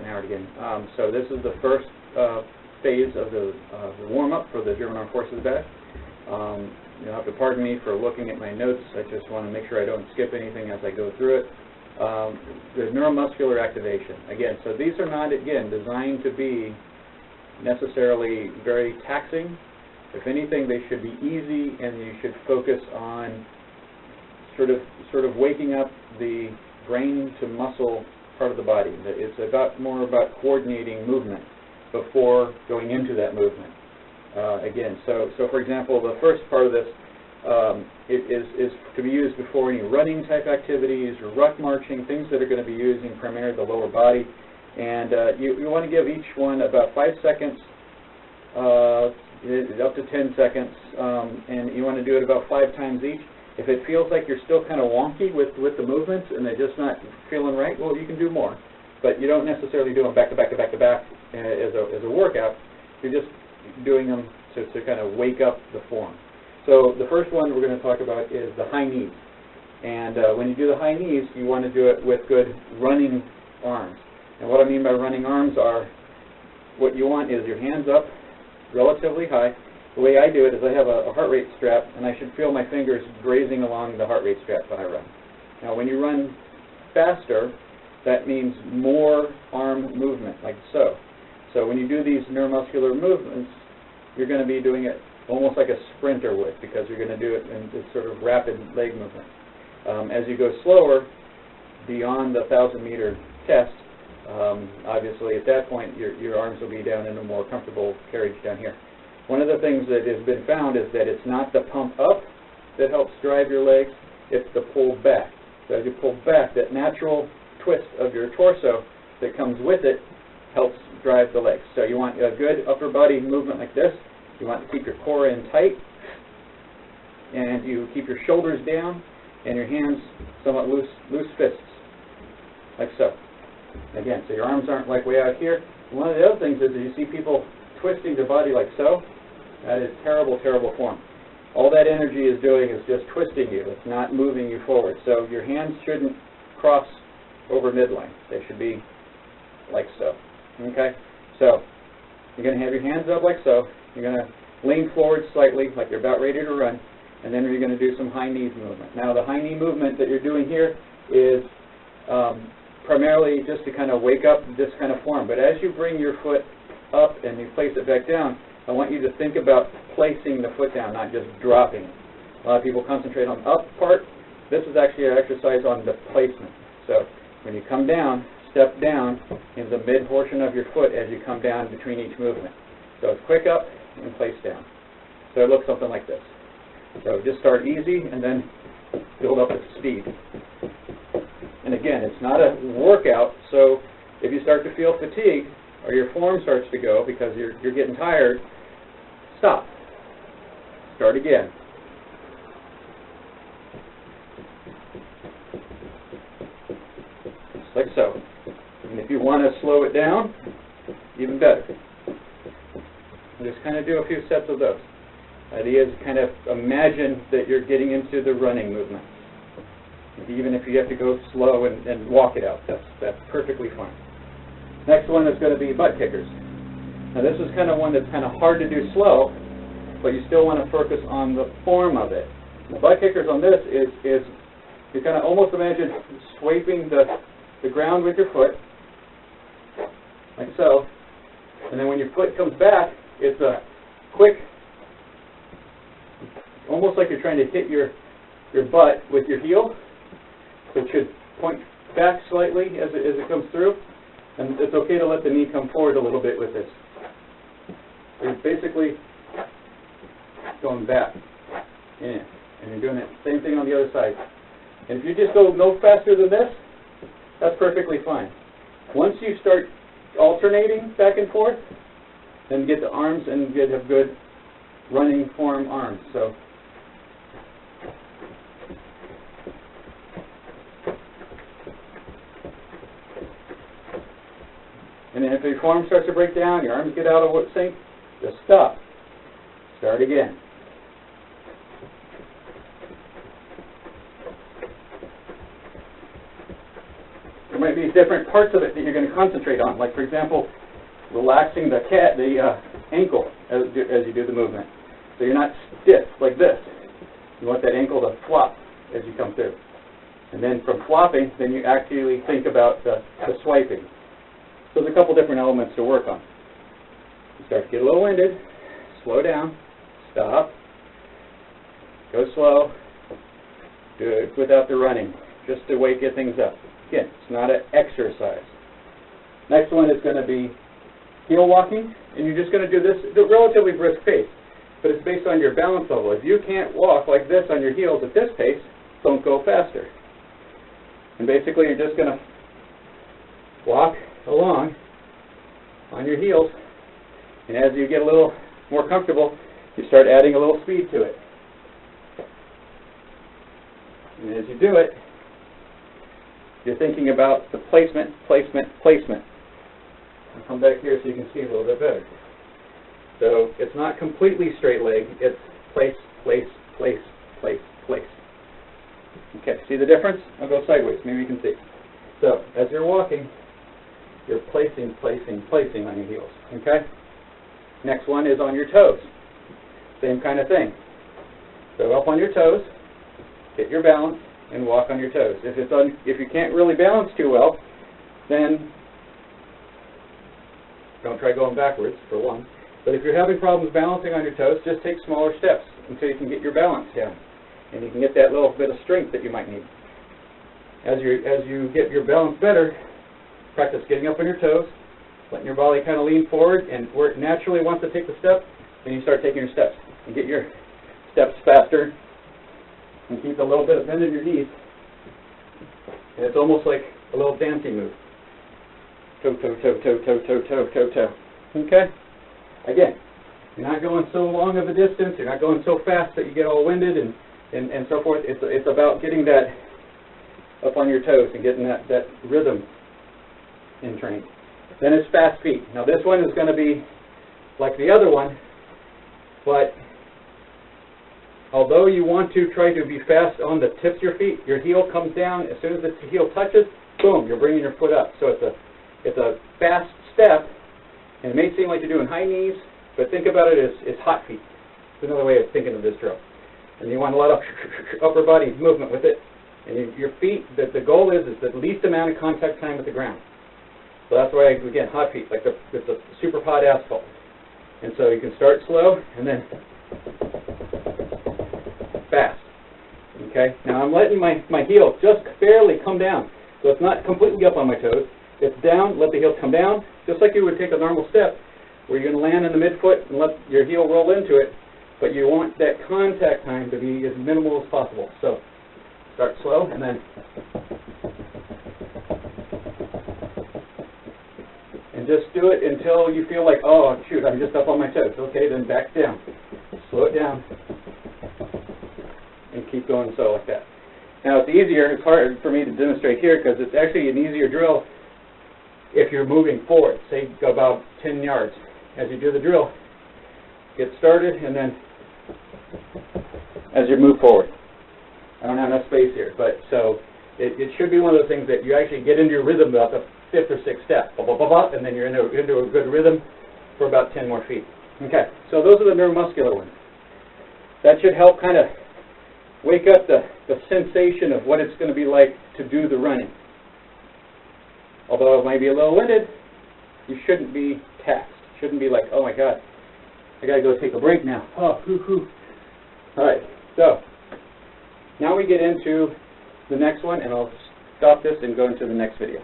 now again. So this is the first phase of the warm-up for the German Armed Forces badge. You'll have to pardon me for looking at my notes. I just want to make sure I don't skip anything as I go through it. The neuromuscular activation. Again, so these are not, again, designed to be necessarily very taxing. If anything, they should be easy, and you should focus on sort of waking up the brain to muscle part of the body. It's more about coordinating movement before going into that movement. Again, so for example, the first part of this is to be used before any running type activities or ruck marching, things that are going to be using primarily the lower body. And you want to give each one about 5 seconds, up to 10 seconds, and you want to do it about 5 times each. If it feels like you're still kind of wonky with the movements and they're just not feeling right, well, you can do more. But you don't necessarily do them back to back to back to back as a workout. You're just doing them to kind of wake up the form. So the first one we're going to talk about is the high knees. And when you do the high knees, you want to do it with good running arms. And what I mean by running arms are, what you want is your hands up relatively high. The way I do it is I have a heart rate strap, and I should feel my fingers grazing along the heart rate strap when I run. Now, when you run faster, that means more arm movement, like so. So when you do these neuromuscular movements, you're going to be doing it almost like a sprinter would, because you're going to do it in this sort of rapid leg movement. As you go slower, beyond the 1,000-meter test, obviously at that point your arms will be down in a more comfortable carriage down here. One of the things that has been found is that it's not the pump up that helps drive your legs, it's the pull back. So as you pull back, that natural twist of your torso that comes with it helps drive the legs. So you want a good upper body movement like this. You want to keep your core in tight, and you keep your shoulders down, and your hands somewhat loose fists, like so. Again, so your arms aren't like way out here. One of the other things is that you see people twisting their body like so. That is terrible, terrible form. All that energy is doing is just twisting you. It's not moving you forward. So your hands shouldn't cross over midline. They should be like so. Okay? So you're going to have your hands up like so. You're going to lean forward slightly, like you're about ready to run, and then you're going to do some high knee movement. Now, the high knee movement that you're doing here is primarily just to kind of wake up this kind of form. But as you bring your foot up and you place it back down, I want you to think about placing the foot down, not just dropping it. A lot of people concentrate on the up part. This is actually an exercise on the placement. So when you come down, step down in the mid portion of your foot as you come down between each movement. So it's quick up and place down. So it looks something like this. So just start easy and then build up its speed. And again, it's not a workout, so if you start to feel fatigue or your form starts to go because you're getting tired, stop. Start again. Just like so. And if you want to slow it down, even better. Just kind of do a few sets of those. The idea is kind of imagine that you're getting into the running movement. Even if you have to go slow and walk it out, that's perfectly fine. Next one is going to be butt kickers. Now this is kind of one that's kind of hard to do slow, but you still want to focus on the form of it. The butt kickers on this is you kind of almost imagine scraping the ground with your foot, like so, and then when your foot comes back, it's a quick, almost like you're trying to hit your butt with your heel. So it should point back slightly as it comes through, and it's okay to let the knee come forward a little bit with this. You're basically going back, in, and you're doing that same thing on the other side. And if you just go no faster than this, that's perfectly fine. Once you start alternating back and forth, then get the arms and have good running form arms. So and then if your form starts to break down, your arms get out of sync, just stop. Start again. There might be different parts of it that you're going to concentrate on, like, for example, relaxing the ankle as you do the movement. So you're not stiff like this. You want that ankle to flop as you come through. And then from flopping, then you actually think about the swiping. So there's a couple different elements to work on. You start to get a little winded, slow down, stop, go slow, do it without the running, just to get things up. Again, it's not an exercise. Next one is going to be heel walking, and you're just going to do this at a relatively brisk pace, but it's based on your balance level. If you can't walk like this on your heels at this pace, don't go faster. And basically you're just going to walk along on your heels, and as you get a little more comfortable, you start adding a little speed to it. And as you do it, you're thinking about the placement, placement, placement. I'll come back here so you can see a little bit better. So it's not completely straight leg, it's place, place, place, place, place. Okay, see the difference? I'll go sideways, maybe you can see. So as you're walking, you're placing, placing, placing on your heels. Okay? Next one is on your toes. Same kind of thing. So up on your toes, get your balance, and walk on your toes. If you can't really balance too well, then don't try going backwards, for one. But if you're having problems balancing on your toes, just take smaller steps until you can get your balance down. And you can get that little bit of strength that you might need. As you get your balance better, practice getting up on your toes, letting your body kind of lean forward, and where it naturally wants to take the step, then you start taking your steps. And get your steps faster, and keep a little bit of bend in your knees. And it's almost like a little dancing move. Toe, toe, toe, toe, toe, toe, toe, toe, toe. Okay? Again, you're not going so long of a distance, you're not going so fast that you get all winded and so forth. It's about getting that up on your toes and getting that rhythm in training. Then it's fast feet. Now this one is going to be like the other one, but although you want to try to be fast on the tips of your feet, your heel comes down. As soon as the heel touches, boom, you're bringing your foot up. So it's a fast step, and it may seem like you're doing high knees, but think about it as hot feet. It's another way of thinking of this drill. And you want a lot of upper body movement with it. And your feet, the goal is the least amount of contact time with the ground. So that's why, again, hot feet, like it's a super hot asphalt. And so you can start slow and then fast. Okay? Now I'm letting my heel just barely come down. So it's not completely up on my toes. It's down, let the heel come down, just like you would take a normal step, where you're going to land in the midfoot and let your heel roll into it, but you want that contact time to be as minimal as possible. So start slow and then just do it until you feel like, oh, shoot, I'm just up on my toes. Okay, then back down. Slow it down. And keep going slow like that. Now, it's easier. It's hard for me to demonstrate here because it's actually an easier drill if you're moving forward. Say, go about 10 yards. As you do the drill, get started, and then as you move forward. I don't have enough space here, but so it should be one of those things that you actually get into your rhythm about the 5th or 6th step, and then you're into a good rhythm for about 10 more feet. Okay, so those are the neuromuscular ones. That should help kind of wake up the sensation of what it's going to be like to do the running. Although it might be a little winded, you shouldn't be taxed. Shouldn't be like, oh my God, I got to go take a break now. Oh, hoo-hoo. All right, so now we get into the next one, and I'll stop this and go into the next video.